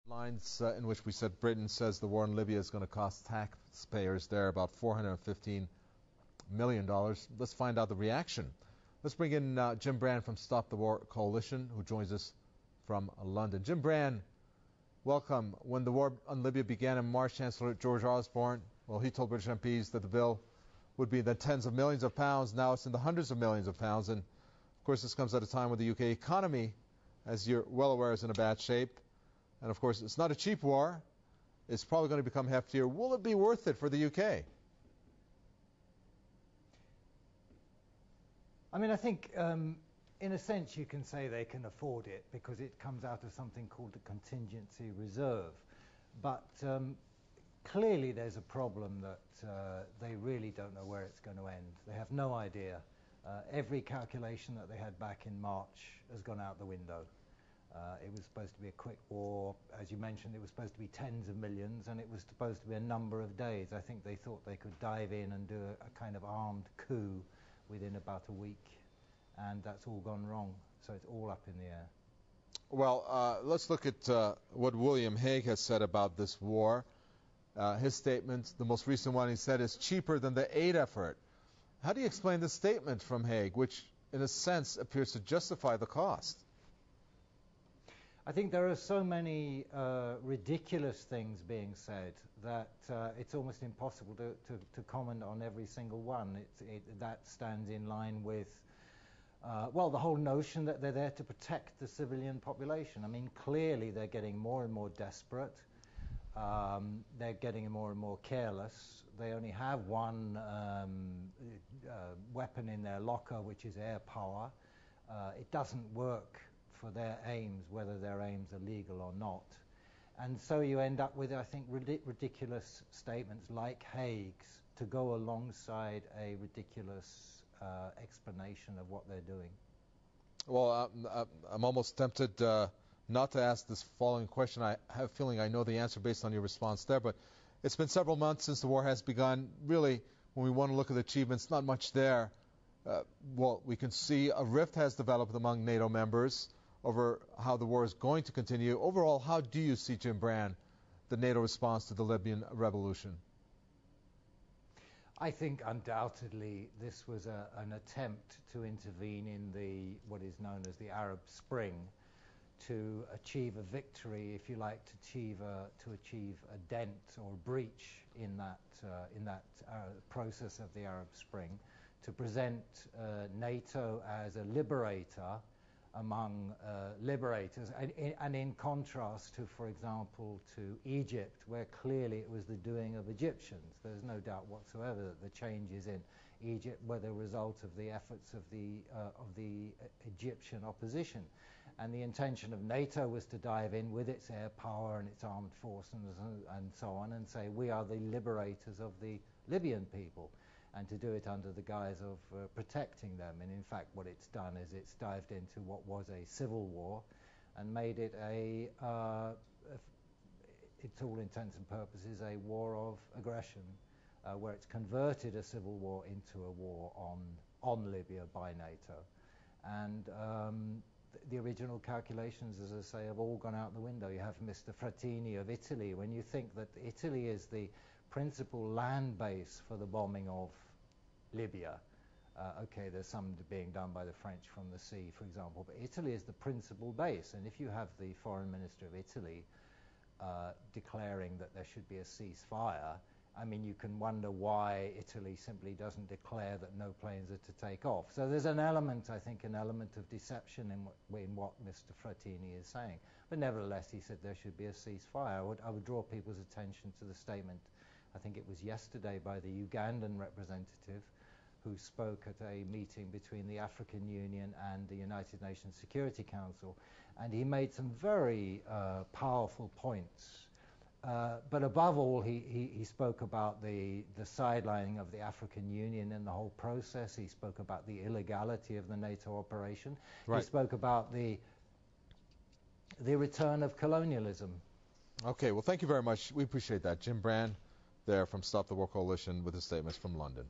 Lines in which we said Britain says the war in Libya is going to cost taxpayers there about $415 million. Let's find out the reaction. Let's bring in Jim Brann from Stop the War Coalition, who joins us from London. Jim Brann, welcome. When the war on Libya began in March, Chancellor George Osborne, well, he told British MPs that the bill would be in the tens of millions of pounds. Now it's in the hundreds of millions of pounds. And, of course, this comes at a time when the UK economy, as you're well aware, is in a bad shape. And, of course, it's not a cheap war. It's probably going to become heftier. Will it be worth it for the UK? I mean, I think, in a sense, you can say they can afford it because it comes out of something called the contingency reserve. But clearly there's a problem that they really don't know where it's going to end. They have no idea. Every calculation that they had back in March has gone out the window. It was supposed to be a quick war. As you mentioned, it was supposed to be tens of millions, and it was supposed to be a number of days. I think they thought they could dive in and do a kind of armed coup within about a week, and that's all gone wrong. So it's all up in the air. Well, let's look at what William Hague has said about this war. His statement, the most recent one, he said, is cheaper than the aid effort. How do you explain this statement from Hague, which, in a sense, appears to justify the cost? I think there are so many ridiculous things being said that it's almost impossible to comment on every single one. That stands in line with, well, the whole notion that they're there to protect the civilian population. I mean, clearly they're getting more and more desperate. They're getting more and more careless. They only have one weapon in their locker, which is air power. It doesn't work for their aims, whether their aims are legal or not. And so you end up with, I think, ridiculous statements like Hague's to go alongside a ridiculous explanation of what they're doing. Well, I'm almost tempted not to ask this following question. I have a feeling I know the answer based on your response there, but it's been several months since the war has begun. Really, when we want to look at the achievements, not much there. Well, we can see a rift has developed among NATO members over how the war is going to continue. Overall, how do you see, Jim Brann, the NATO response to the Libyan revolution? I think undoubtedly this was an attempt to intervene in what is known as the Arab Spring, to achieve a victory, if you like, to achieve a dent or a breach in that process of the Arab Spring, to present NATO as a liberator among liberators, and in contrast to, for example, to Egypt, where clearly it was the doing of Egyptians. There's no doubt whatsoever that the changes in Egypt were the result of the efforts of the Egyptian opposition. And the intention of NATO was to dive in with its air power and its armed force and so on, and say, we are the liberators of the Libyan people, and to do it under the guise of protecting them. And in fact, what it's done is it's dived into what was a civil war and made it to all intents and purposes, a war of aggression, where it's converted a civil war into a war on Libya by NATO. And the original calculations, as I say, have all gone out the window. You have Mr. Frattini of Italy. When you think that Italy is the principal land base for the bombing of Libya, okay, there's some being done by the French from the sea, for example, but Italy is the principal base. And if you have the foreign minister of Italy declaring that there should be a ceasefire, I mean, you can wonder why Italy simply doesn't declare that no planes are to take off. So there's an element, I think, of deception in what Mr. Frattini is saying. But nevertheless, he said there should be a ceasefire. I would draw people's attention to the statement, I think it was yesterday, by the Ugandan representative, who spoke at a meeting between the African Union and the United Nations Security Council. And he made some very powerful points. But above all, he spoke about the sidelining of the African Union in the whole process. He spoke about the illegality of the NATO operation. Right. He spoke about the return of colonialism. Okay, well, thank you very much. We appreciate that. Jim Brann there from Stop the War Coalition with his statements from London.